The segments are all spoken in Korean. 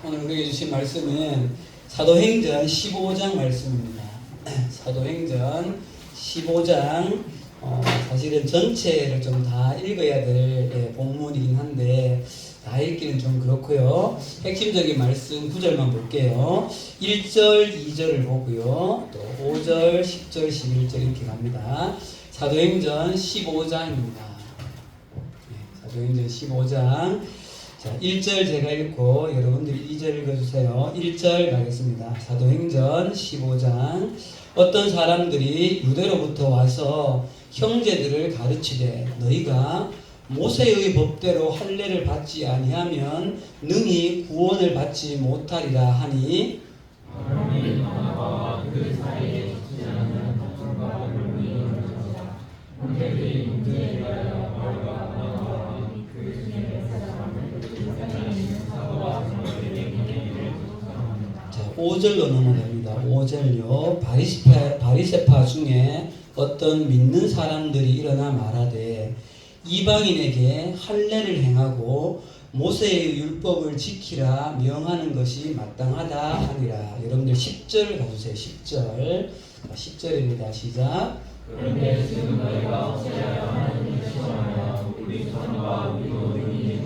오늘 우리에게 주신 말씀은 사도행전 15장 말씀입니다. 사도행전 15장 사실은 전체를 좀 다 읽어야 될 본문이긴 한데 다 읽기는 좀 그렇고요. 핵심적인 말씀 9절만 볼게요. 1절, 2절을 보고요. 또 5절, 10절, 11절 이렇게 갑니다. 사도행전 15장입니다. 사도행전 15장. 자, 1절 제가 읽고 여러분들이 2절 읽어주세요. 1절 가겠습니다. 사도행전 15장. 어떤 사람들이 유대로부터 와서 형제들을 가르치되 너희가 모세의 법대로 할례를 받지 아니하면 능히 구원을 받지 못하리라 하니 그 사이에 있지 않은 다툼과 논쟁이 일어나서 문제들이 문제에 대하여 말과 그 중에 사람을 세상에 있는 사도와 성도들에게 이르기를 구성합니다. 자, 5절로 넘어갑니다. 5절요. 바리새파 중에 어떤 믿는 사람들이 일어나 말하되 이방인에게 할례를 행하고 모세의 율법을 지키라 명하는 것이 마땅하다 하니라. 여러분들 10절 가주세요. 10절. 10절입니다. 시작. 그런데 지금 너희가 어찌하여 하나님을 시험하여 우리 전과 우리 모든이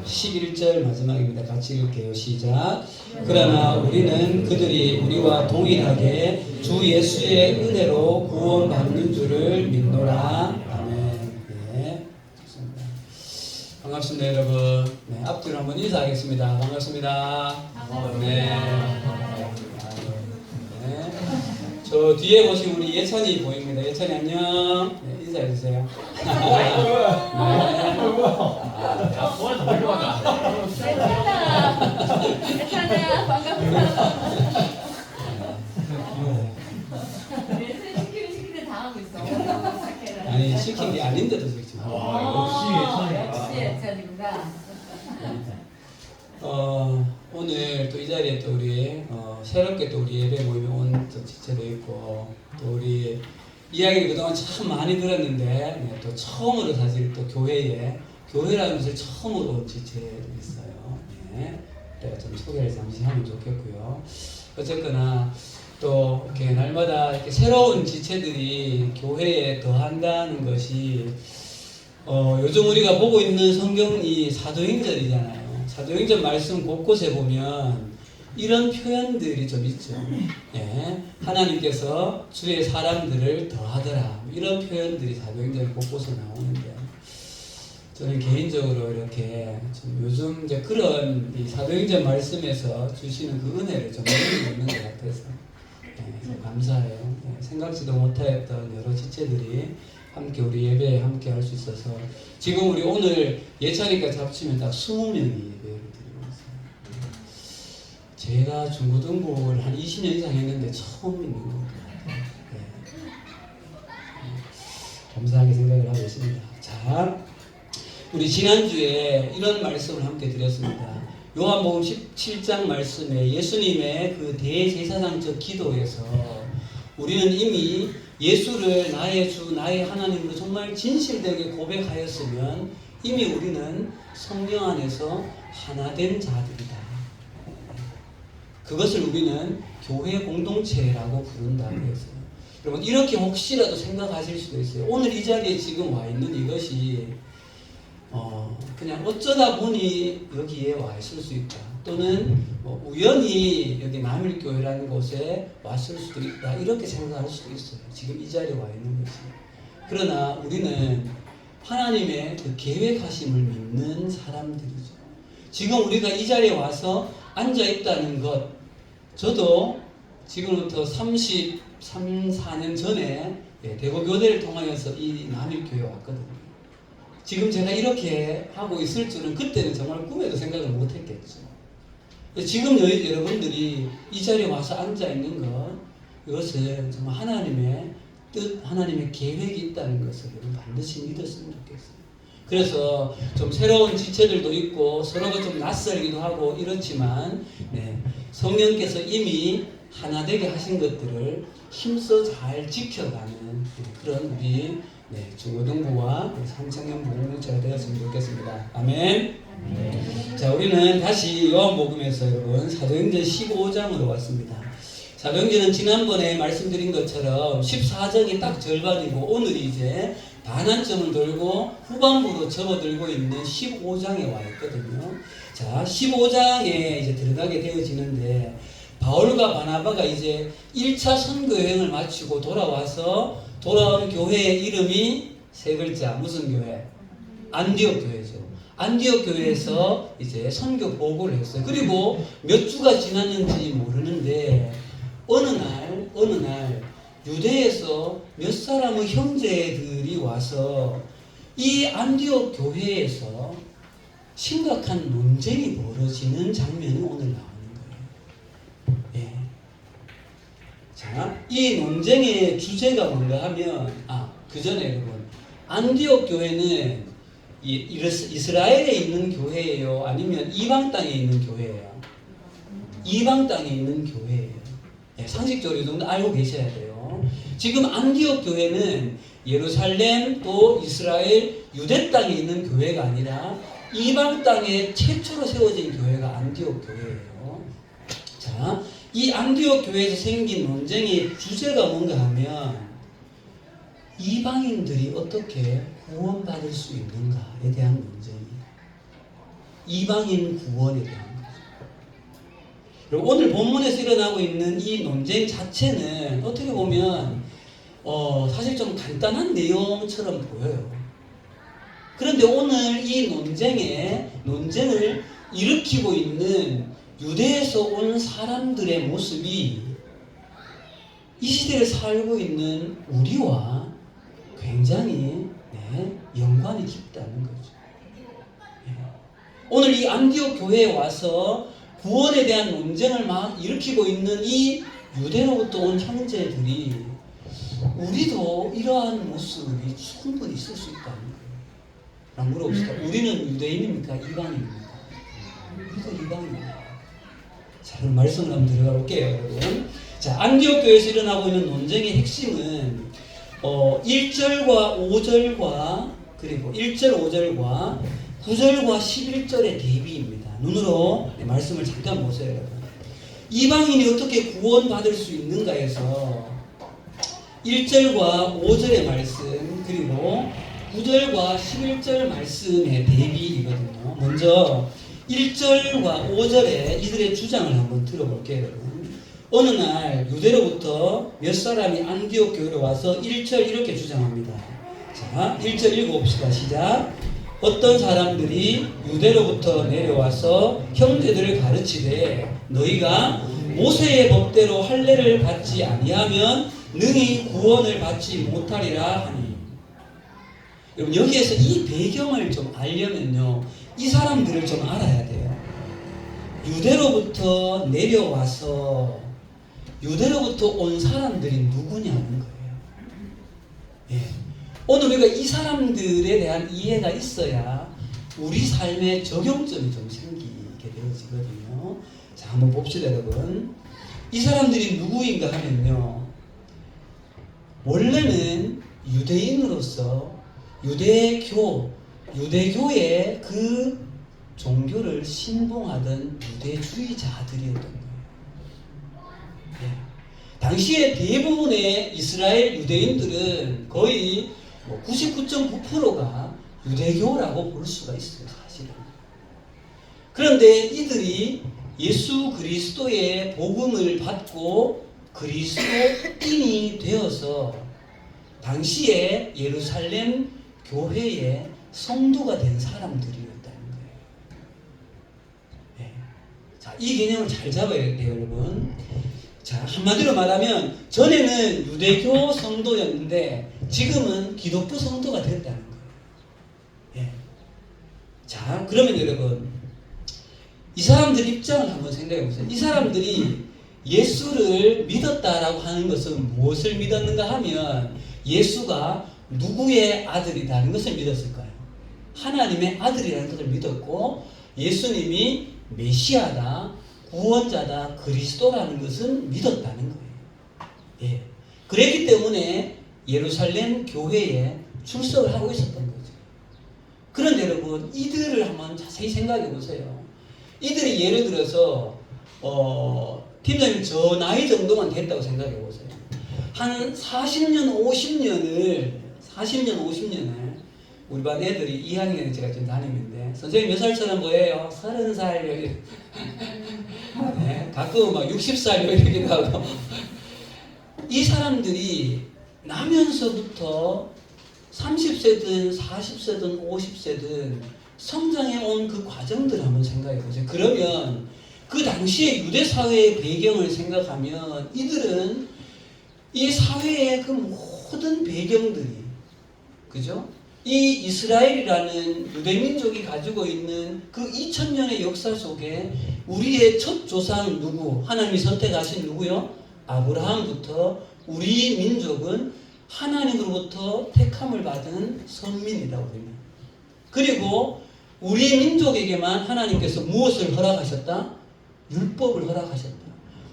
11절 마지막입니다. 같이 읽을게요. 시작. 그러나 우리는 그들이 우리와 동일하게 주 예수의 은혜로 구원받는 줄을 믿노라. 아멘. 네, 좋습니다. 반갑습니다, 여러분. 네, 앞뒤로 한번 인사하겠습니다. 반갑습니다. 네. 네. 저 뒤에 보시면 우리 예찬이 보입니다. 예찬이 안녕. 네, 인사해주세요. 예찬아 반갑다. 시키는 당하고 있어. 아니 시킨 게 아닌데도 그렇지. 역시 예찬이구나. 오늘 또 이 자리에 또 우리 새롭게 또 우리 예배 모임에 온 지체도 있고 또 우리 이야기를 그동안 참 많이 들었는데 네, 또 처음으로 사실 또 교회라는 것을 처음으로 온 지체도 있어요. 네. 내가 좀 소개를 잠시 하면 좋겠고요. 어쨌거나 또 이렇게 날마다 이렇게 새로운 지체들이 교회에 더한다는 것이 요즘 우리가 보고 있는 성경이 사도행전이잖아요. 사도행전 말씀 곳곳에 보면 이런 표현들이 좀 있죠. 예, 하나님께서 주의 사람들을 더하더라. 이런 표현들이 사도행전 곳곳에 나오는데 저는 개인적으로 이렇게 좀 요즘 이제 그런 이 사도행전 말씀에서 주시는 그 은혜를 좀 느끼고 있는 것 같아서 좀 감사해요. 생각지도 못했던 여러 지체들이 함께 우리 예배에 함께 할 수 있어서 지금 우리 오늘 예찬이까지 합치면 딱 20명이 예배를 드리고 있어요. 제가 중고등부를 한 20년 이상 했는데 처음 있는 것 같아요. 감사하게 생각을 하고 있습니다. 자, 우리 지난주에 이런 말씀을 함께 드렸습니다. 요한복음 17장 말씀에 예수님의 그 대제사장적 기도에서 우리는 이미 예수를 나의 주, 나의 하나님으로 정말 진실되게 고백하였으면 이미 우리는 성령 안에서 하나된 자들이다. 그것을 우리는 교회 공동체라고 부른다고 했어요. 여러분 이렇게 혹시라도 생각하실 수도 있어요. 오늘 이 자리에 지금 와 있는 이것이 그냥 어쩌다 보니 여기에 와 있을 수 있다. 또는 우연히 여기 남일교회라는 곳에 왔을 수도 있다. 이렇게 생각할 수도 있어요. 지금 이 자리에 와 있는 것이. 그러나 우리는 하나님의 그 계획하심을 믿는 사람들이죠. 지금 우리가 이 자리에 와서 앉아 있다는 것, 저도 지금부터 33, 4년 전에 대구교대를 통하여서 이 남일교회에 왔거든요. 지금 제가 이렇게 하고 있을 줄은 그때는 정말 꿈에도 생각을 못했겠죠. 지금 여러분들이 이 자리에 와서 앉아있는 것, 이것은 정말 하나님의 뜻, 하나님의 계획이 있다는 것을 반드시 믿었으면 좋겠어요. 그래서 좀 새로운 지체들도 있고 서로가 좀 낯설기도 하고 이렇지만 성령께서 이미 하나 되게 하신 것들을 힘써 잘 지켜가는 그런 우리 중고등부와 삼청년 공동체가 되었으면 좋겠습니다. 아멘. 자, 우리는 다시 요한복음에서 여러분 사도행전 15장으로 왔습니다. 사도행전은 지난번에 말씀드린 것처럼 14장이 딱 절반이고 오늘이 이제 반환점을 돌고 후반부로 접어들고 있는 15장에 와 있거든요. 자, 15장에 이제 들어가게 되어지는데 바울과 바나바가 이제 1차 선교 여행을 마치고 돌아와서 돌아온 교회의 이름이 세 글자. 무슨 교회? 안디옥 교회죠. 안디옥 교회에서 이제 선교 보고를 했어요. 그리고 몇 주가 지났는지 모르는데 어느 날 유대에서 몇 사람의 형제들이 와서 이 안디옥 교회에서 심각한 논쟁이 벌어지는 장면이 오늘 나오는 거예요. 예. 자, 이 논쟁의 주제가 뭔가 하면 그 전에 여러분 안디옥 교회는 이스라엘에 있는 교회예요? 아니면 이방 땅에 있는 교회예요? 이방 땅에 있는 교회예요. 예, 상식적으로 이 정도 알고 계셔야 돼요. 지금 안디옥 교회는 예루살렘 또 이스라엘 유대 땅에 있는 교회가 아니라 이방 땅에 최초로 세워진 교회가 안디옥 교회예요. 자, 이 안디옥 교회에서 생긴 논쟁의 주제가 뭔가 하면 이방인들이 어떻게 구원받을 수 있는가에 대한 논쟁이에요. 이방인 구원에 대한 거죠. 그리고 오늘 본문에서 일어나고 있는 이 논쟁 자체는 어떻게 보면 사실 좀 간단한 내용처럼 보여요. 그런데 오늘 이 논쟁을 일으키고 있는 유대에서 온 사람들의 모습이 이 시대를 살고 있는 우리와 굉장히 연관이 깊다는 거죠. 오늘 이 안디옥 교회에 와서 구원에 대한 논쟁을 막 일으키고 있는 이 유대로부터 온 형제들이 우리도 이러한 모습이 충분히 있을 수 있다는 거예요. 난 물어봅시다. 우리는 유대인입니까? 이방인입니까? 우리도 이방인입니다. 자, 그럼 말씀을 한번 들어가 볼게요, 여러분. 자, 안디옥 교회에서 일어나고 있는 논쟁의 핵심은 1절과 5절과 그리고 1절 5절과 9절과 11절의 대비입니다. 눈으로 말씀을 잠깐 보세요, 여러분. 이방인이 어떻게 구원받을 수 있는가에서 1절과 5절의 말씀 그리고 9절과 11절 말씀의 대비이거든요. 먼저 1절과 5절의 이들의 주장을 한번 들어볼게요, 여러분. 어느 날 유대로부터 몇 사람이 안디옥 교회로 와서 1절 이렇게 주장합니다. 자, 1절 읽어봅시다. 시작. 어떤 사람들이 유대로부터 내려와서 형제들을 가르치되 너희가 모세의 법대로 할례를 받지 아니하면 능히 구원을 받지 못하리라 하니. 여러분, 여기에서 이 배경을 좀 알려면요, 이 사람들을 좀 알아야 돼요. 유대로부터 내려와서 유대로부터 온 사람들이 누구냐는 거예요. 예. 오늘 우리가 이 사람들에 대한 이해가 있어야 우리 삶에 적용점이 좀 생기게 되어지거든요. 자, 한번 봅시다, 여러분. 이 사람들이 누구인가 하면요, 원래는 유대인으로서 유대교의 그 종교를 신봉하던 유대주의자들이었던 거예요. 네. 당시에 대부분의 이스라엘 유대인들은 거의 99.9%가 유대교라고 볼 수가 있어요, 사실은. 그런데 이들이 예수 그리스도의 복음을 받고 그리스도인이 되어서 당시에 예루살렘 교회의 성도가 된 사람들이었다는 거예요. 네. 자, 이 개념을 잘 잡아야 돼요, 여러분. 자, 한마디로 말하면 전에는 유대교 성도였는데 지금은 기독교 성도가 됐다는 거예요. 예. 자, 그러면 여러분, 이 사람들 입장을 한번 생각해 보세요. 이 사람들이 예수를 믿었다라고 하는 것은 무엇을 믿었는가 하면 예수가 누구의 아들이라는 것을 믿었을까요? 하나님의 아들이라는 것을 믿었고 예수님이 메시아다, 구원자다, 그리스도라는 것은 믿었다는 거예요. 예. 그랬기 때문에 예루살렘 교회에 출석을 하고 있었던 거죠. 그런데 여러분, 이들을 한번 자세히 생각해 보세요. 이들이 예를 들어서 팀장님 저 나이 정도만 됐다고 생각해 보세요. 한 40년, 50년을 우리 반 애들이 2학년에 제가 지금 다니는데 선생님 몇 살처럼 보여요? 30살 네, 가끔은 막 60살 이러기도 하고 이 사람들이 나면서부터 30세든 40세든 50세든 성장해 온 그 과정들을 한번 생각해 보세요. 그러면 그 당시의 유대 사회의 배경을 생각하면 이들은 이 사회의 그 모든 배경들이, 그죠? 이 이스라엘이라는 유대민족이 가지고 있는 그 2000년의 역사 속에 우리의 첫 조상 누구? 하나님이 선택하신 누구요? 아브라함부터 우리 민족은 하나님으로부터 택함을 받은 선민이라고 합니다. 그리고 우리 민족에게만 하나님께서 무엇을 허락하셨다? 율법을 허락하셨다.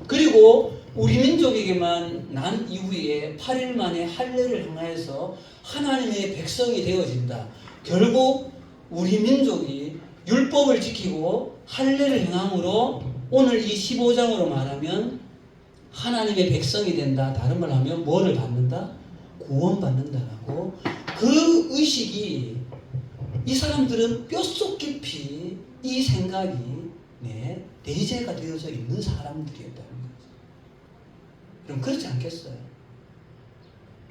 그리고 우리 민족에게만 난 이후에 8일 만에 할례를 행하여서 하나님의 백성이 되어진다. 결국 우리 민족이 율법을 지키고 할례를 행함으로 오늘 이 15장으로 말하면 하나님의 백성이 된다. 다른 말 하면 뭐를 받는다? 구원받는다라고. 그 의식이 이 사람들은 뼛속 깊이 이 생각이 내재가 되어져 있는 사람들이었다는 거죠. 그럼 그렇지 않겠어요?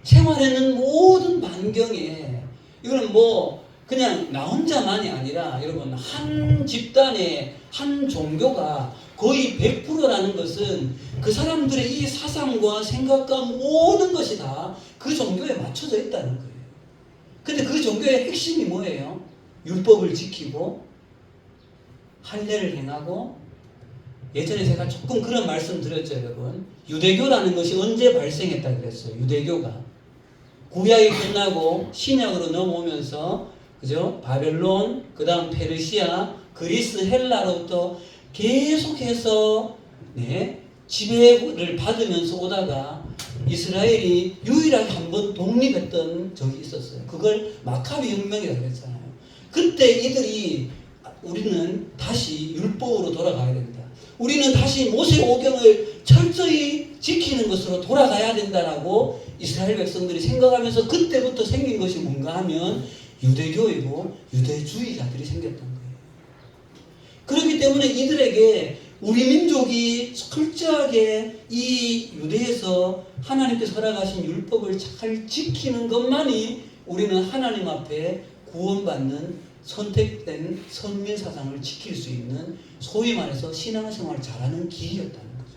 생활에는 모든 반경에 이거는 뭐 그냥 나 혼자만이 아니라 여러분 한 집단의 한 종교가 거의 100%라는 것은 그 사람들의 이 사상과 생각과 모든 것이 다 그 종교에 맞춰져 있다는 거예요. 근데 그 종교의 핵심이 뭐예요? 율법을 지키고 할례를 행하고 예전에 제가 조금 그런 말씀 드렸죠, 여러분. 유대교라는 것이 언제 발생했다 그랬어요? 유대교가 구약이 끝나고 신약으로 넘어오면서 그죠? 바벨론, 그 다음 페르시아, 그리스, 헬라로부터 계속해서 지배를 받으면서 오다가 이스라엘이 유일하게 한번 독립했던 적이 있었어요. 그걸 마카비 혁명이라고 그랬잖아요. 그때 이들이 우리는 다시 율법으로 돌아가야 된다. 우리는 다시 모세오경을 철저히 지키는 것으로 돌아가야 된다라고 이스라엘 백성들이 생각하면서 그때부터 생긴 것이 뭔가 하면 유대교이고 유대주의자들이 생겼던 거예요. 그렇기 때문에 이들에게 우리 민족이 철저하게 이 유대에서 하나님께서 허락하신 율법을 잘 지키는 것만이 우리는 하나님 앞에 구원받는 선택된 선민 사상을 지킬 수 있는 소위 말해서 신앙생활을 잘하는 길이었다는 거죠.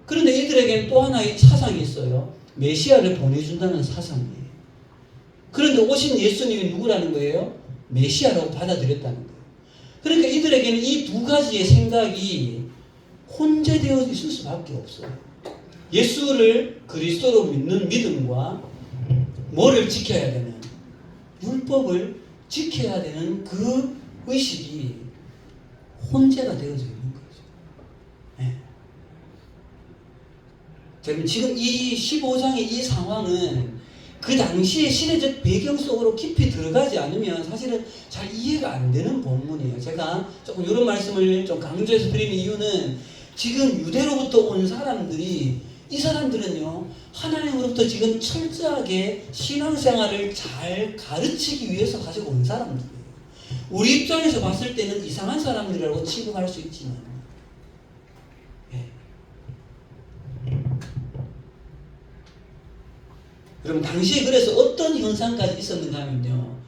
그런데 이들에게는 또 하나의 사상이 있어요. 메시아를 보내준다는 사상이에요. 그런데 오신 예수님이 누구라는 거예요? 메시아라고 받아들였다는 거예요. 그러니까 이들에게는 이 두 가지의 생각이 혼재되어 있을 수밖에 없어요. 예수를 그리스도로 믿는 믿음과 뭐를 지켜야 되는? 율법을 지켜야 되는 그 의식이 혼재가 되어져 있는 거죠. 네. 여러분 지금 이 15장의 이 상황은 그 당시의 시대적 배경 속으로 깊이 들어가지 않으면 사실은 잘 이해가 안 되는 본문이에요. 제가 조금 이런 말씀을 좀 강조해서 드리는 이유는 지금 유대로부터 온 사람들이 이 사람들은요 하나님으로부터 지금 철저하게 신앙생활을 잘 가르치기 위해서 가지고 온 사람들이에요. 우리 입장에서 봤을 때는 이상한 사람들이라고 취급할 수 있지만 그럼 당시에 그래서 어떤 현상까지 있었는가 하면요.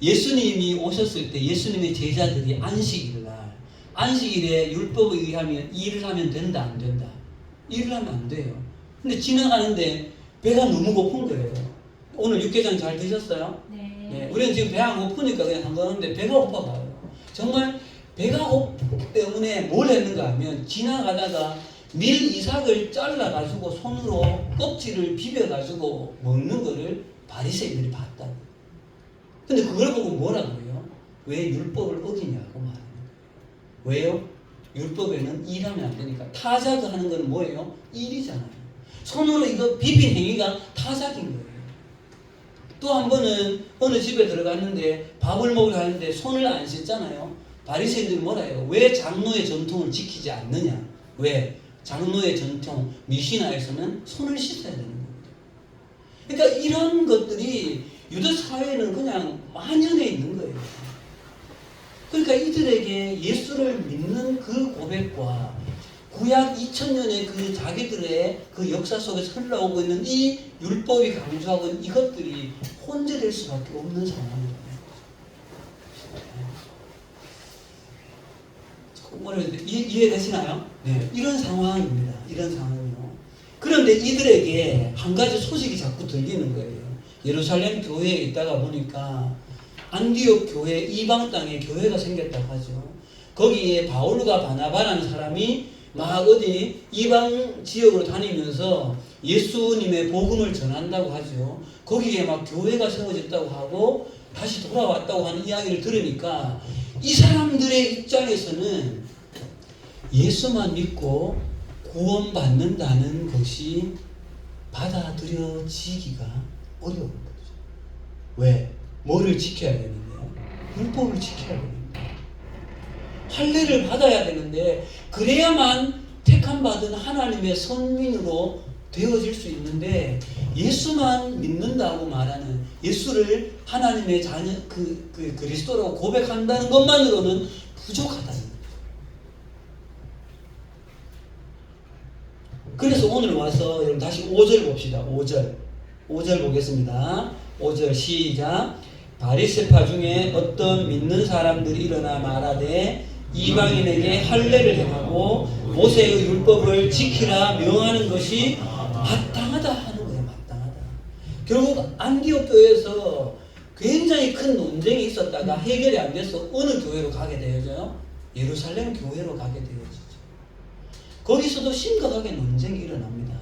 예수님이 오셨을 때 예수님의 제자들이 안식일에 율법에 의하면 일을 하면 된다 안 된다? 일을 하면 안 돼요. 근데 지나가는데 배가 너무 고픈 거예요. 오늘 육개장 잘 드셨어요? 네. 우리는 지금 배가 고프니까 그냥 한 거는데 배가 고파봐요. 정말 배가 고프기 때문에 뭘 했는가 하면 지나가다가 밀 이삭을 잘라가지고 손으로 껍질을 비벼가지고 먹는 거를 바리새인들이 봤다. 근데 그걸 보고 뭐라고 해요? 왜 율법을 어기냐고 말합니다. 왜요? 율법에는 일하면 안 되니까. 타작을 하는 건 뭐예요? 일이잖아요. 손으로 이거 비빈 행위가 타작인 거예요. 또 한 번은 어느 집에 들어갔는데 밥을 먹으려 하는데 손을 안 씻잖아요. 바리새인들이 뭐라 해요? 왜 장로의 전통을 지키지 않느냐? 왜? 장로의 전통, 미시나에서는 손을 씻어야 되는 겁니다. 그러니까 이런 것들이 유대 사회는 그냥 만연해 있는 거예요. 그러니까 이들에게 예수를 믿는 그 고백과 구약 2000년의 그 자기들의 그 역사 속에서 흘러오고 있는 이 율법이 강조하고 있는 이것들이 혼재될 수밖에 없는 상황입니다. 이해되시나요? 네. 이런 상황입니다. 이런 상황이요. 그런데 이들에게 한 가지 소식이 자꾸 들리는 거예요. 예루살렘 교회에 있다가 보니까 안디옥 교회, 이방 땅에 교회가 생겼다고 하죠. 거기에 바울과 바나바라는 사람이 막 어디 이방 지역으로 다니면서 예수님의 복음을 전한다고 하죠. 거기에 막 교회가 세워졌다고 하고 다시 돌아왔다고 하는 이야기를 들으니까 이 사람들의 입장에서는 예수만 믿고 구원받는다는 것이 받아들여지기가 어려운 거죠. 왜? 뭐를 지켜야 되는데요? 율법을 지켜야 되는데 할례를 받아야 되는데 그래야만 택함받은 하나님의 선민으로 되어질 수 있는데 예수만 믿는다고 말하는 예수를 하나님의 자녀 그리스도라고 고백한다는 것만으로는 부족하다는 거죠. 그래서 오늘 와서 여러분 다시 5절 봅시다. 5절 보겠습니다. 5절 시작. 바리새파 중에 어떤 믿는 사람들이 일어나 말하되 이방인에게 할례를 행하고 모세의 율법을 지키라 명하는 것이 마땅하다 하는 거예요. 마땅하다. 결국 안디옥 교회에서 굉장히 큰 논쟁이 있었다가 해결이 안 돼서 어느 교회로 가게 되어져요? 예루살렘 교회로 가게 되어지죠. 거기서도 심각하게 논쟁이 일어납니다.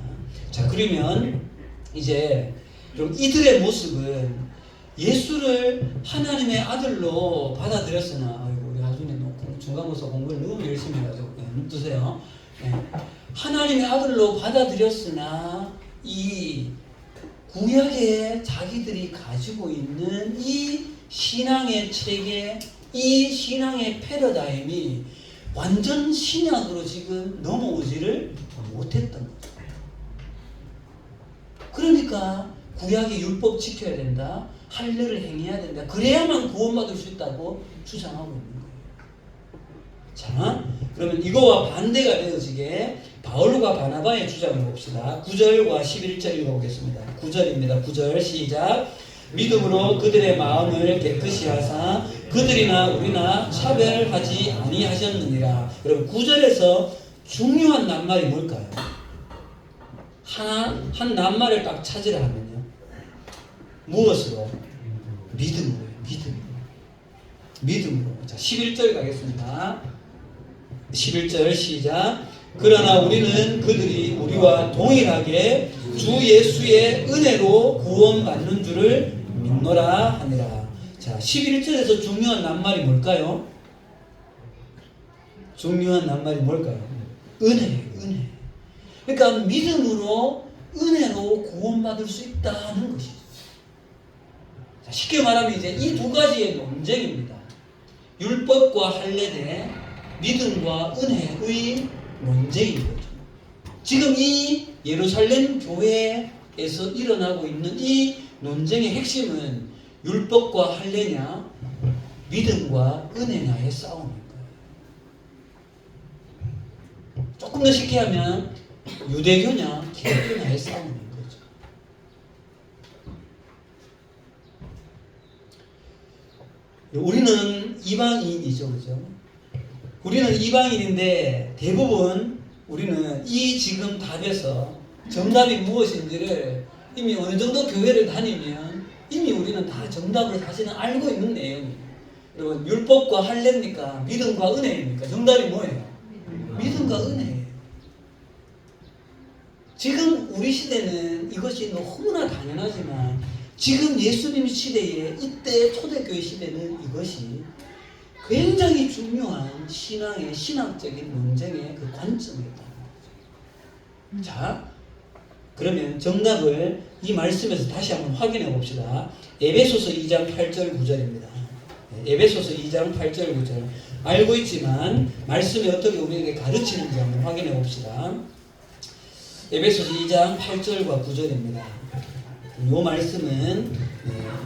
자, 그러면 이제 좀 이들의 모습은 예수를 하나님의 아들로 받아들였으나, 아이고 우리 하준이 중간고사 공부를 너무 열심히 해가지고 눈 뜨세요. 네. 하나님의 아들로 받아들였으나 이 구약에 자기들이 가지고 있는 이 신앙의 체계, 이 신앙의 패러다임이 완전 신약으로 지금 넘어오지를 못했던 거죠. 그러니까 구약의 율법 지켜야 된다, 할례를 행해야 된다, 그래야만 구원받을 수 있다고 주장하고 있는 거예요. 자, 그러면 이거와 반대가 되어지게 바울과 바나바의 주장을 봅시다. 9절과 11절 읽어보겠습니다. 9절입니다. 9절 시작. 믿음으로 그들의 마음을 깨끗이 하사 그들이나 우리나 차별하지 아니하셨느니라. 여러분 9절에서 중요한 낱말이 뭘까요? 한 낱말을 딱 찾으라 하면요, 무엇으로? 믿음으로요. 믿음으로. 자, 11절 가겠습니다. 11절 시작. 그러나 우리는 그들이 우리와 동일하게 주 예수의 은혜로 구원받는 줄을 믿노라 하니라. 자, 11절에서 중요한 낱말이 뭘까요? 중요한 낱말이 뭘까요? 은혜. 그러니까 믿음으로 은혜로 구원받을 수 있다는 것이죠. 자, 쉽게 말하면 이제 이 두 가지의 논쟁입니다. 율법과 할례 대 믿음과 은혜의 논쟁인 거죠. 지금 이 예루살렘 교회에서 일어나고 있는 이 논쟁의 핵심은 율법과 할례냐, 믿음과 은혜냐의 싸움인 거예요. 조금 더 쉽게 하면 유대교냐, 기독교냐의 싸움인 거죠. 우리는 이방인이죠, 그죠? 우리는 이방인인데 대부분 우리는 이 지금 답에서 정답이 무엇인지를 이미 어느 정도 교회를 다니면 이미 우리는 다 정답을 사실은 알고 있는 내용이에요. 여러분, 율법과 할례입니까? 믿음과 은혜입니까? 정답이 뭐예요? 믿음과 은혜예요. 지금 우리 시대는 이것이 너무나 당연하지만 지금 예수님 시대에, 이때 초대교회 시대는 이것이 굉장히 중요한 신앙의 신학적인 논쟁의 그 관점이었다는 거죠. 자, 그러면 정답을 이 말씀에서 다시 한번 확인해 봅시다. 에베소서 2장 8절 9절입니다. 에베소서 2장 8절 9절. 알고 있지만 말씀이 어떻게 우리에게 가르치는지 한번 확인해 봅시다. 에베소서 2장 8절과 9절입니다. 이 말씀은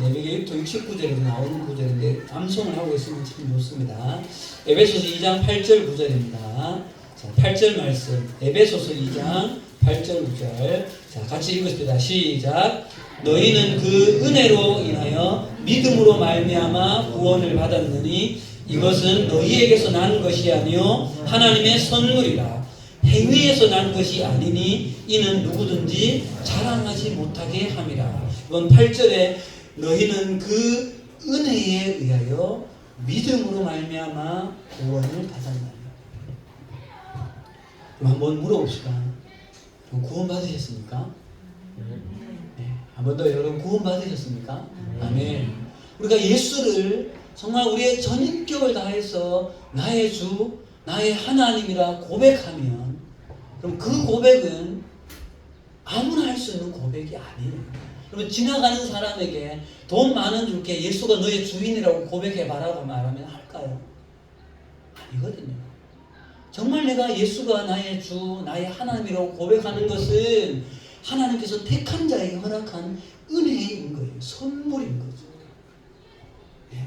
내비게 69절에서 나오는 구절인데 암송을 하고 있으면 참 좋습니다. 에베소서 2장 8절 9절입니다. 자, 8절 말씀 에베소서 2장 8절 9절. 자, 같이 읽읍시다. 시작. 너희는 그 은혜로 인하여 믿음으로 말미암아 구원을 받았느니 이것은 너희에게서 난 것이 아니요 하나님의 선물이라. 행위에서 난 것이 아니니 이는 누구든지 자랑하지 못하게 함이라. 이번 8절에 너희는 그 은혜에 의하여 믿음으로 말미암아 구원을 받았나니. 그럼 한번 물어봅시다. 구원 받으셨습니까? 네. 한 번 더 여러분 구원 받으셨습니까? 아멘. 우리가 예수를 정말 우리의 전인격을 다해서 나의 주, 나의 하나님이라 고백하면 그럼 그 고백은 아무나 할 수 있는 고백이 아니에요. 그러면 지나가는 사람에게 돈 많은 줄게 예수가 너의 주인이라고 고백해봐라고 말하면 할까요? 아니거든요. 정말 내가 예수가 나의 주, 나의 하나님이라고 고백하는 것은 하나님께서 택한 자에게 허락한 은혜인 거예요. 선물인 거죠. 네.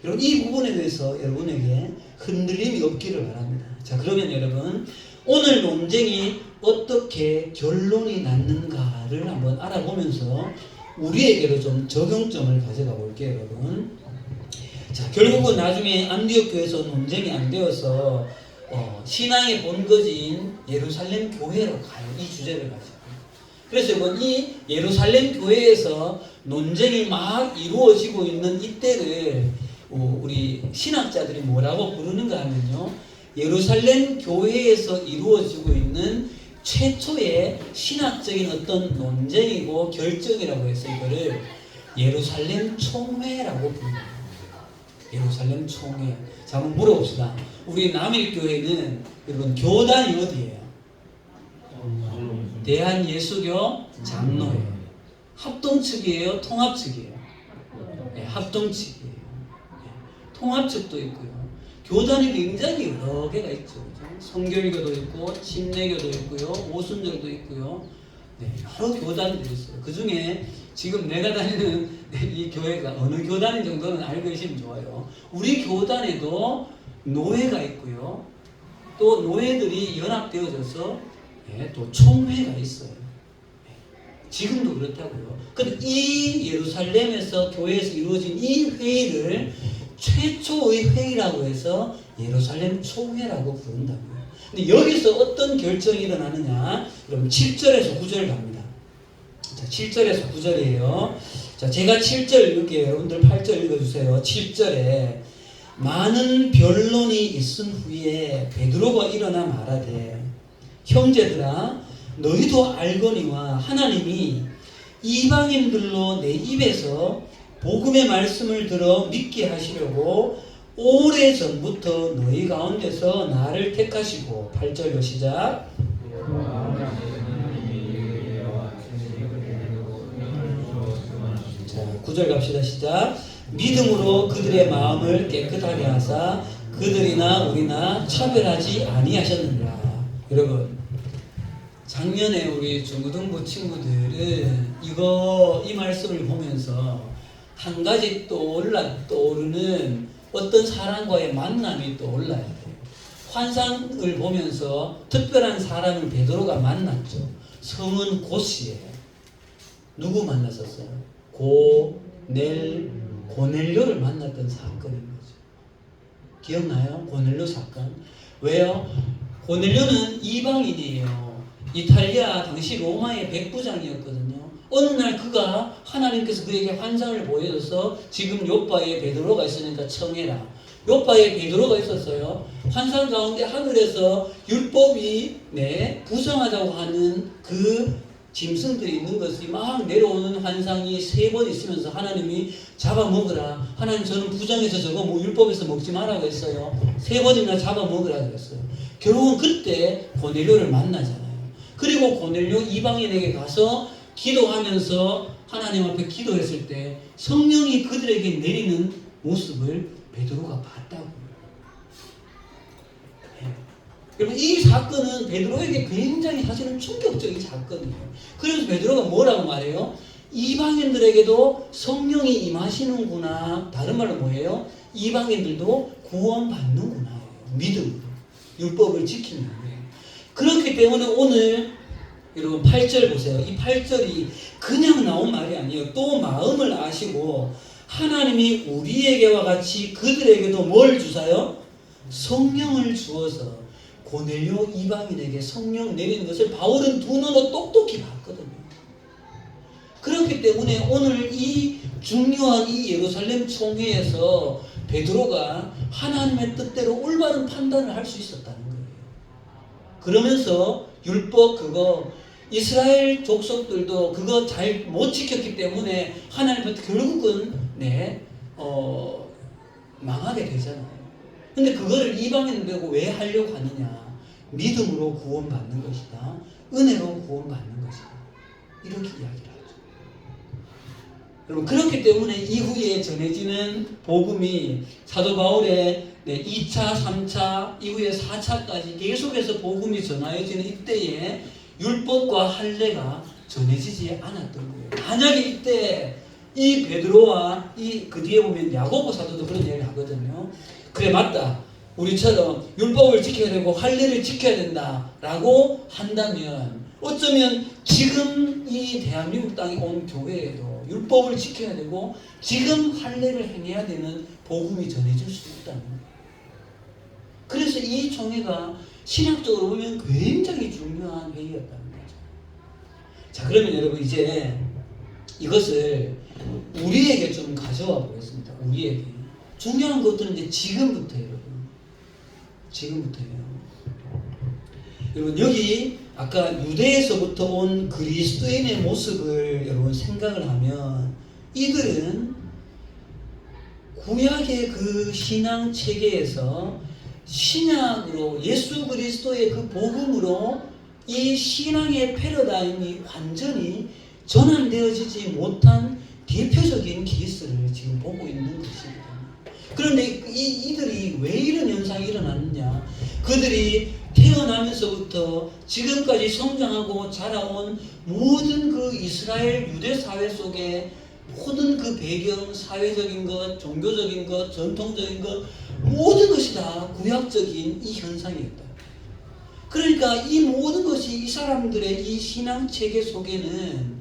여러분 이 부분에 대해서 여러분에게 흔들림이 없기를 바랍니다. 자, 그러면 여러분 오늘 논쟁이 어떻게 결론이 났는가를 한번 알아보면서 우리에게로 좀 적용점을 가져가 볼게요, 여러분. 자, 결국은 나중에 안디옥 교회에서 논쟁이 안 되어서 신앙의 본거지인 예루살렘 교회로 가요. 이 주제를 가지고. 그래서 이번 이 예루살렘 교회에서 논쟁이 막 이루어지고 있는 이때를 우리 신학자들이 뭐라고 부르는가 하면요. 예루살렘 교회에서 이루어지고 있는 최초의 신학적인 어떤 논쟁이고 결정이라고 해서 이거를 예루살렘 총회라고 부릅니다. 예루살렘 총회. 자, 한번 물어봅시다. 우리 남일교회는 여러분 교단이 어디예요? 대한예수교 장로회예요. 합동 측이에요? 통합 측이에요? 네, 합동 측이에요. 네, 통합 측도 있고요. 교단이 굉장히 여러 개가 있죠. 성결교도 있고 침례교도 있고요. 오순절도 있고요. 네, 여러 교단들이 있어요. 그 중에 지금 내가 다니는 이 교회가 어느 교단인 정도는 알고 계시면 좋아요. 우리 교단에도 노회가 있고요. 또 노회들이 연합되어져서 또 총회가 있어요. 지금도 그렇다고요. 근데 이 예루살렘에서 교회에서 이루어진 이 회의를 최초의 회의라고 해서 예루살렘 총회라고 부른다고요. 근데 여기서 어떤 결정이 일어나느냐? 그럼 7절에서 9절 갑니다. 자, 7절에서 9절이에요. 자, 제가 7절 읽을게요. 여러분들 8절 읽어주세요. 7절에 많은 변론이 있은 후에 베드로가 일어나 말하되 형제들아 너희도 알거니와 하나님이 이방인들로 내 입에서 복음의 말씀을 들어 믿게 하시려고 오래전부터 너희 가운데서 나를 택하시고 8절로 시작. 자, 9절 갑시다. 시작. 믿음으로 그들의 마음을 깨끗하게 하사 그들이나 우리나 차별하지 아니하셨느니라. 여러분 작년에 우리 중고등부 친구들은 이 말씀을 보면서 한 가지 떠오르는 어떤 사람과의 만남이 떠올라야 돼요. 환상을 보면서 특별한 사람을 베드로가 만났죠. 성은 고시예요. 누구 만났었어요? 고넬료를 만났던 사건인 거죠. 기억나요? 고넬료 사건. 왜요? 고넬료는 이방인이에요. 이탈리아 당시 로마의 백부장이었거든요. 어느 날 그가 하나님께서 그에게 환상을 보여줘서 지금 요빠에 베드로가 있으니까 청해라. 요빠에 베드로가 있었어요. 환상 가운데 하늘에서 율법이 부정하다고 하는 그 짐승들이 있는 것이 막 내려오는 환상이 3번 있으면서 하나님이 잡아먹으라. 하나님 저는 부정해서 저거 율법에서 먹지 말라고 했어요. 3번이나 잡아먹으라 그랬어요. 결국은 그때 고넬료를 만나잖아요. 그리고 고넬료 이방인에게 가서 기도하면서 하나님 앞에 기도했을 때 성령이 그들에게 내리는 모습을 베드로가 봤다고. 여러분, 이 사건은 베드로에게 굉장히 사실은 충격적인 사건이에요. 그래서 베드로가 뭐라고 말해요? 이방인들에게도 성령이 임하시는구나. 다른 말로 뭐예요? 이방인들도 구원받는구나. 믿음으로. 율법을 지키는 거예요. 그렇기 때문에 오늘 여러분 8절 보세요. 이 8절이 그냥 나온 말이 아니에요. 또 마음을 아시고 하나님이 우리에게와 같이 그들에게도 뭘 주사요? 성령을 주어서 고넬료 이방인에게 성령 내리는 것을 바울은 두 눈으로 똑똑히 봤거든요. 그렇기 때문에 오늘 이 중요한 이 예루살렘 총회에서 베드로가 하나님의 뜻대로 올바른 판단을 할 수 있었다는 거예요. 그러면서 율법 그거 이스라엘 족속들도 그거 잘 못 지켰기 때문에 하나님한테 결국은 망하게 되잖아요. 근데 그거를 이방인들하고 왜 하려고 하느냐? 믿음으로 구원받는 것이다. 은혜로 구원받는 것이다. 이렇게 이야기를 하죠. 여러분, 그렇기 때문에 이후에 전해지는 복음이 사도 바울의 2차, 3차, 이후에 4차까지 계속해서 복음이 전하여지는 이때에 율법과 할례가 전해지지 않았던 거예요. 만약에 이때 이 베드로와 그 뒤에 보면 야고보 사도도 그런 얘기를 하거든요. 그래, 맞다. 우리처럼 율법을 지켜야 되고 할례를 지켜야 된다라고 한다면 어쩌면 지금 이 대한민국 땅에 온 교회에도 율법을 지켜야 되고 지금 할례를 행해야 되는 복음이 전해질 수 있다는 거예요. 그래서 이 총회가 신학적으로 보면 굉장히 중요한 회의였다는 거죠. 자, 그러면 여러분 이제 이것을 우리에게 좀 가져와 보겠습니다. 우리에게. 중요한 것들은 이제 지금부터예요, 여러분. 지금부터예요. 여러분, 여기 아까 유대에서부터 온 그리스도인의 모습을 여러분 생각을 하면 이들은 구약의 그 신앙 체계에서 신약으로 예수 그리스도의 그 복음으로 이 신앙의 패러다임이 완전히 전환되어지지 못한 대표적인 케이스를 지금 보고 있는 것이거든요. 그런데 이들이 왜 이런 현상이 일어났느냐? 그들이 태어나면서부터 지금까지 성장하고 자라온 모든 그 이스라엘 유대 사회 속에 모든 그 배경, 사회적인 것, 종교적인 것, 전통적인 것 모든 것이 다 구약적인 이 현상이었다. 그러니까 이 모든 것이 이 사람들의 이 신앙 체계 속에는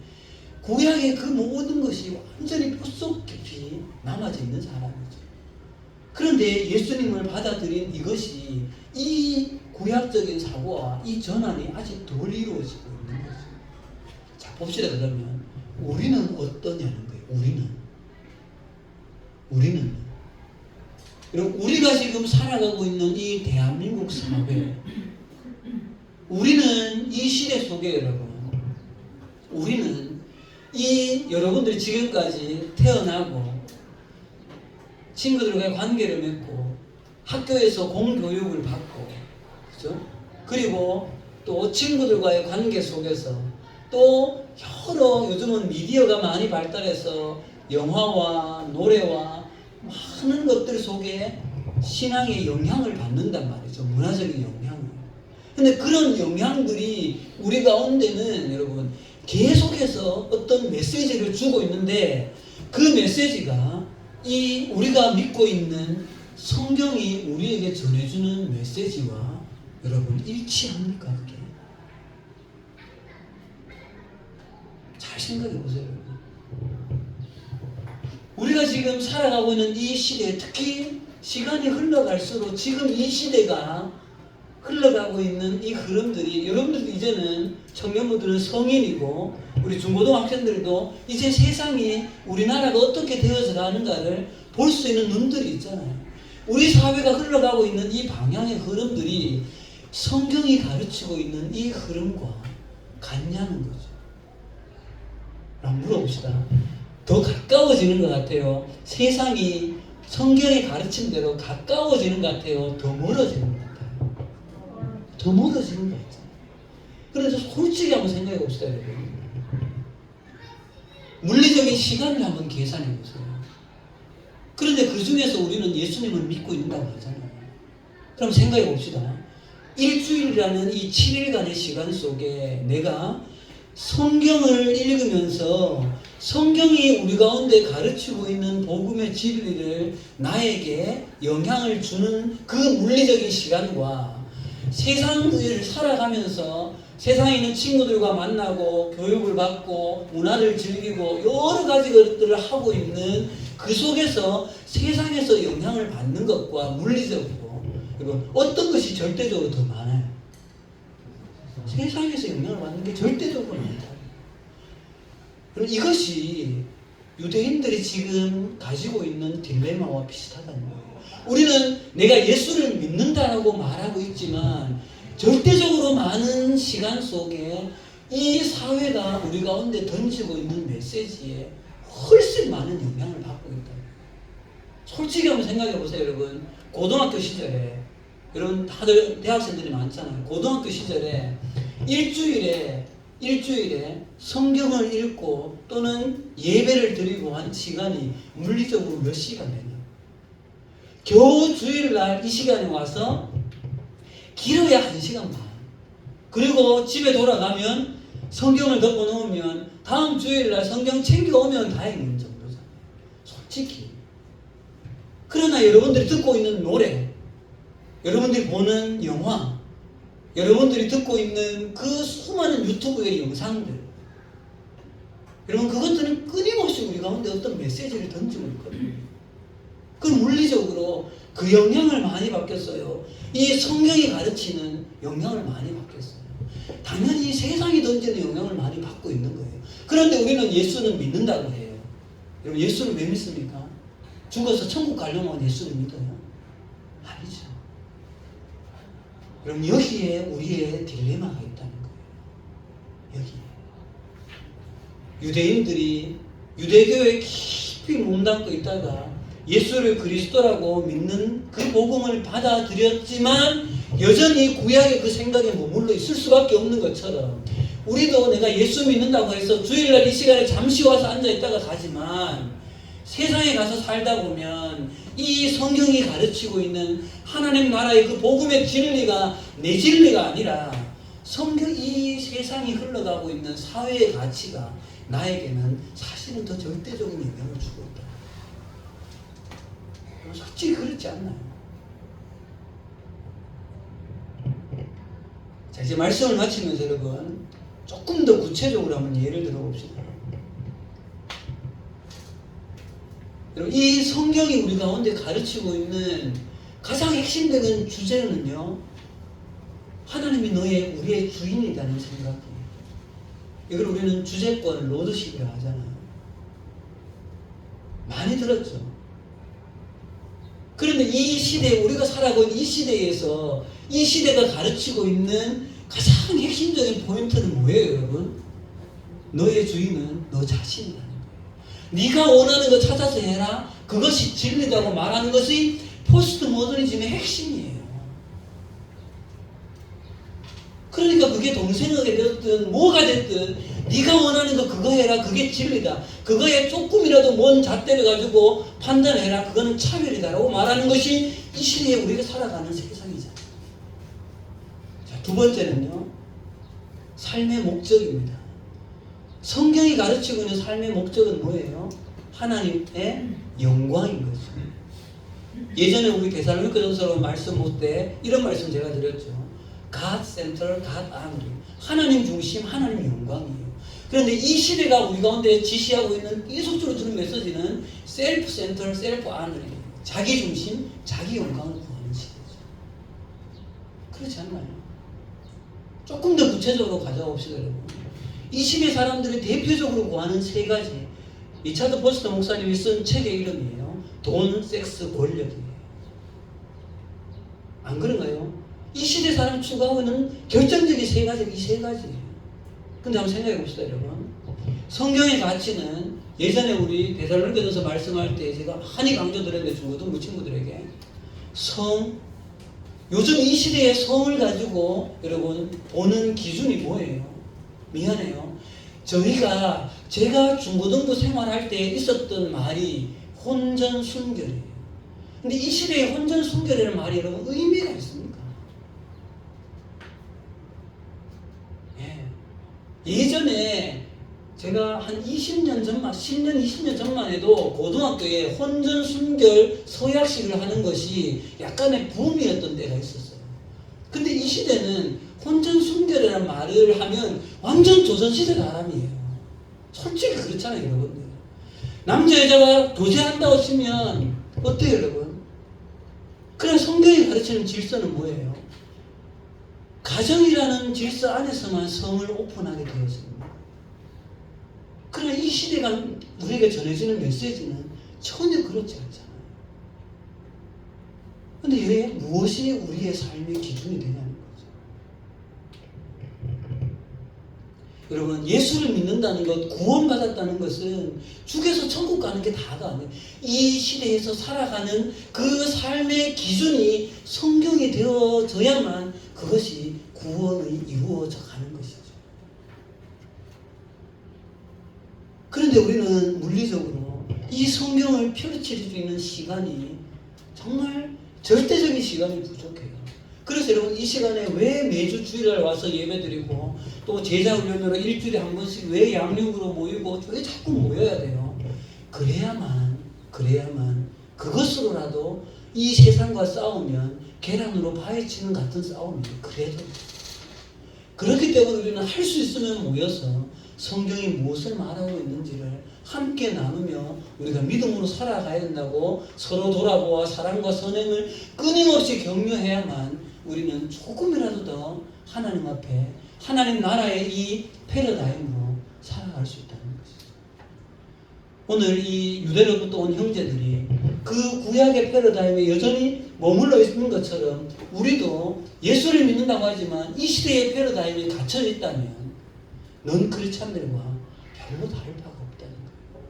구약의 그 모든 것이 완전히 뼛속 깊이 남아져 있는 사람이죠. 그런데 예수님을 받아들인 이것이 이 구약적인 사고와 이 전환이 아직 덜 이루어지고 있는 거죠. 자, 봅시다. 그러면 우리는 어떠냐는 거예요. 우리는 여러분, 우리가 지금 살아가고 있는 이 대한민국 사회, 우리는 이 시대 속에 여러분, 우리는 이 여러분들이 지금까지 태어나고 친구들과의 관계를 맺고 학교에서 공교육을 받고, 그죠? 그리고 또 친구들과의 관계 속에서 또 여러 요즘은 미디어가 많이 발달해서 영화와 노래와 많은 것들 속에 신앙의 영향을 받는단 말이죠. 문화적인 영향을. 근데 그런 영향들이 우리 가운데는 여러분 계속해서 어떤 메시지를 주고 있는데 그 메시지가 이 우리가 믿고 있는 성경이 우리에게 전해주는 메시지와 여러분 일치합니까? 그게? 잘 생각해 보세요. 우리가 지금 살아가고 있는 이 시대, 특히 시간이 흘러갈수록 지금 이 시대가 흘러가고 있는 이 흐름들이, 여러분들도 이제는 청년분들은 성인이고 우리 중고등학생들도 이제 세상이 우리나라가 어떻게 되어져 가는가를 볼 수 있는 눈들이 있잖아요. 우리 사회가 흘러가고 있는 이 방향의 흐름들이 성경이 가르치고 있는 이 흐름과 같냐는 거죠. 한번 물어봅시다. 더 가까워지는 것 같아요? 세상이 성경이 가르친 대로 가까워지는 것 같아요? 더 멀어지는 것 같아요? 더 멀어지는 것 같아요. 그런데 솔직히 한번 생각해 봅시다, 여러분. 물리적인 시간을 한번 계산해 보세요. 그런데 그 중에서 우리는 예수님을 믿고 있는다고 하잖아요. 그럼 생각해 봅시다. 일주일이라는 이 7일간의 시간 속에 내가 성경을 읽으면서 성경이 우리 가운데 가르치고 있는 복음의 진리를 나에게 영향을 주는 그 물리적인 시간과 세상을 살아가면서 세상에 있는 친구들과 만나고 교육을 받고 문화를 즐기고 여러 가지 것들을 하고 있는 그 속에서 세상에서 영향을 받는 것과 물리적으로 그리고 어떤 것이 절대적으로 더 많아요? 세상에서 영향을 받는 게 절대적으로 많다. 그럼 이것이 유대인들이 지금 가지고 있는 딜레마와 비슷하다는 거예요. 우리는 내가 예수를 믿는다라고 말하고 있지만 절대적으로 많은 시간 속에 이 사회가 우리 가운데 던지고 있는 메시지에 훨씬 많은 영향을 받고 있다. 솔직히 한번 생각해 보세요, 여러분. 고등학교 시절에 여러분 다들 대학생들이 많잖아요. 고등학교 시절에 일주일에 성경을 읽고 또는 예배를 드리고 한 시간이 물리적으로 몇 시간 되냐? 겨우 주일날 이 시간에 와서 길어야 1시간 반. 그리고 집에 돌아가면 성경을 덮어 놓으면 다음 주일날 성경 챙겨오면 다행인 정도잖아요. 솔직히. 그러나 여러분들이 듣고 있는 노래, 여러분들이 보는 영화, 여러분들이 듣고 있는 그 수많은 유튜브의 영상들, 여러분 그것들은 끊임없이 우리 가운데 어떤 메시지를 던지고 있거든요. 그 물리적으로 그 영향을 많이 받겠어요. 이 성경이 가르치는 영향을 많이 받겠어요. 당연히 세상이 던지는 영향을 많이 받고 있는 거예요. 그런데 우리는 예수는 믿는다고 해요. 여러분 예수를 왜 믿습니까? 죽어서 천국 가려면 예수를 믿어요? 아니죠. 그럼 여기에 우리의 딜레마가 있다는 거예요. 여기에. 유대인들이 유대교에 깊이 몸담고 있다가 예수를 그리스도라고 믿는 그 복음을 받아들였지만 여전히 구약의 그 생각에 머물러 있을 수밖에 없는 것처럼 우리도 내가 예수 믿는다고 해서 주일날 이 시간에 잠시 와서 앉아있다가 가지만 세상에 가서 살다 보면 이 성경이 가르치고 있는 하나님 나라의 그 복음의 진리가 내 진리가 아니라 성경 이 세상이 흘러가고 있는 사회의 가치가 나에게는 사실은 더 절대적인 영향을 주고 있다. 솔직히 그렇지 않나요? 자, 이제 말씀을 마치면서 여러분 조금 더 구체적으로 한번 예를 들어봅시다. 여러분 이 성경이 우리 가운데 가르치고 있는 가장 핵심적인 주제는요, 하나님이 우리의 주인이라는 생각이에요. 이걸 우리는 주제권 로드십이라고 하잖아요. 많이 들었죠. 그런데 이 시대에 우리가 살아가고 있는 이 시대에서 이 시대가 가르치고 있는 가장 핵심적인 포인트는 뭐예요, 여러분? 너의 주인은 너 자신이라는 거예요. 네가 원하는 거 찾아서 해라. 그것이 진리라고 말하는 것이 포스트 모더니즘의 핵심이에요. 그러니까 그게 동생에게 되었든 뭐가 됐든 네가 원하는 거 그거 해라. 그게 진리다. 그거에 조금이라도 뭔 잣대를 가지고 판단해라. 그거는 차별이다라고 말하는 것이 이 시대에 우리가 살아가는 세상이잖아요. 자, 두 번째는요, 삶의 목적입니다. 성경이 가르치고 있는 삶의 목적은 뭐예요? 하나님의 영광인 거죠. 예전에 우리 데살로니가전서 말씀 볼 때 이런 말씀 제가 드렸죠. God Center, God Honor. 하나님 중심, 하나님 영광이에요. 그런데 이 시대가 우리 가운데 지시하고 있는 이속적으로 주는 메시지는 Self Center, Self Honor이에요. 자기 중심, 자기 영광을 구하는 시대죠. 그렇지 않나요? 조금 더 구체적으로 가져봅시다, 여러분. 이 시대 사람들이 대표적으로 구하는 세 가지. 리차드 포스터 목사님이 쓴 책의 이름이에요. 돈, 섹스, 권력이에요. 안 그런가요? 이 시대 사람 추구하고 있는 결정적인 세 가지, 이 세 가지예요. 근데 한번 생각해 봅시다, 여러분. 성경의 가치는 예전에 우리 데살로니가전서 말씀할 때 제가 많이 강조드렸는데 중고등부 친구들에게 성, 요즘 이 시대의 성을 가지고 여러분 보는 기준이 뭐예요? 미안해요. 제가 중고등부 생활할 때 있었던 말이 혼전순결이에요. 근데 이 시대에 혼전순결이라는 말이 여러분 의미가 있습니까? 예전에 제가 한 20년 전만, 10년, 20년 전만 해도 고등학교에 혼전순결 서약식을 하는 것이 약간의 붐이었던 때가 있었어요. 근데 이 시대는 혼전순결이라는 말을 하면 완전 조선시대 사람이에요. 솔직히 그렇잖아요, 여러분들. 남자, 여자가 교제한다고 치면 어때요, 여러분? 그냥 성경이 가르치는 질서는 뭐예요? 가정이라는 질서 안에서만 성을 오픈하게 되었습니다. 그러나 이 시대가 우리에게 전해지는 메시지는 전혀 그렇지 않잖아요. 근데 왜 무엇이 우리의 삶의 기준이 되냐는 거죠. 여러분, 예수를 믿는다는 것, 구원받았다는 것은 죽여서 천국 가는 게 다가 아니에요. 이 시대에서 살아가는 그 삶의 기준이 성경이 되어져야만 그것이 구원이 이루어져 가는 것이죠. 그런데 우리는 물리적으로 이 성경을 펼칠 수 있는 시간이 정말 절대적인 시간이 부족해요. 그래서 여러분 이 시간에 왜 매주 주일날 와서 예배드리고 또 제자훈련으로 일주일에 한 번씩 왜 양육으로 모이고 왜 자꾸 모여야 돼요? 그래야만 그것으로라도 이 세상과 싸우면 계란으로 파헤치는 같은 싸움이에요. 그래도 그렇기 때문에 우리는 할 수 있으면 모여서 성경이 무엇을 말하고 있는지를 함께 나누며 우리가 믿음으로 살아가야 된다고 서로 돌아보아 사랑과 선행을 끊임없이 격려해야만 우리는 조금이라도 더 하나님 앞에 하나님 나라의 이 패러다임으로 살아갈 수 있다는 것이죠. 오늘 이 유대로부터 온 형제들이 그 구약의 패러다임에 여전히 머물러 있는 것처럼 우리도 예수를 믿는다고 하지만 이 시대의 패러다임에 갇혀 있다면 넌 크리스찬들과 별로 다를 바가 없다는 거예요.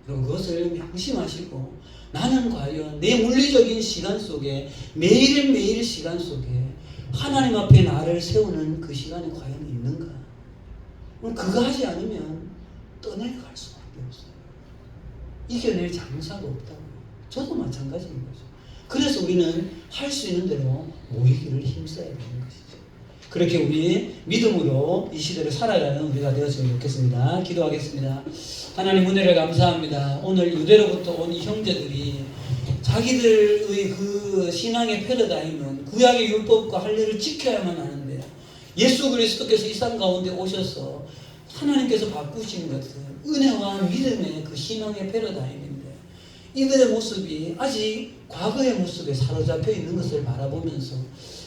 여러분 그것을 명심하시고 나는 과연 내 물리적인 시간 속에 매일매일 시간 속에 하나님 앞에 나를 세우는 그 시간이 과연 있는가? 그거 하지 않으면 떠내려갈 수밖에 없어요. 이겨낼 장사가 없다고. 저도 마찬가지인 거죠. 그래서 우리는 할 수 있는 대로 모이기를 힘써야 되는 것이죠. 그렇게 우리 믿음으로 이 시대를 살아가는 우리가 되었으면 좋겠습니다. 기도하겠습니다. 하나님 은혜를 감사합니다. 오늘 유대로부터 온 이 형제들이 자기들의 그 신앙의 패러다임은 구약의 율법과 할례를 지켜야만 하는데 예수 그리스도께서 이 땅 가운데 오셔서 하나님께서 바꾸신 것은 은혜와 믿음의 그 신앙의 패러다임인데 이들의 모습이 아직 과거의 모습에 사로잡혀 있는 것을 바라보면서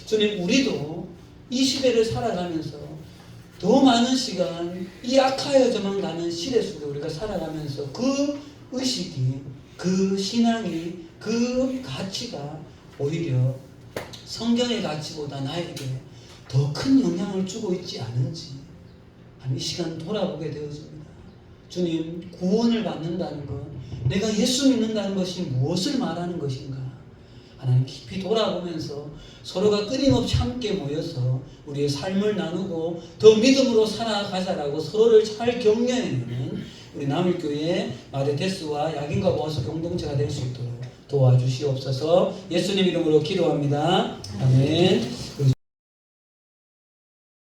주님 우리도 이 시대를 살아가면서 더 많은 시간 이 악하여져만 가는 시대 속에 우리가 살아가면서 그 의식이 그 신앙이 그 가치가 오히려 성경의 가치보다 나에게 더 큰 영향을 주고 있지 않은지 이 시간 돌아보게 되어집니다. 주님 구원을 받는다는 것 내가 예수 믿는다는 것이 무엇을 말하는 것인가 하나님 깊이 돌아보면서 서로가 끊임없이 함께 모여서 우리의 삶을 나누고 더 믿음으로 살아가자라고 서로를 잘 격려해주는 우리 남일교회 마데테스와 약인과 보아서 공동체가 될 수 있도록 도와주시옵소서. 예수님 이름으로 기도합니다. 아멘.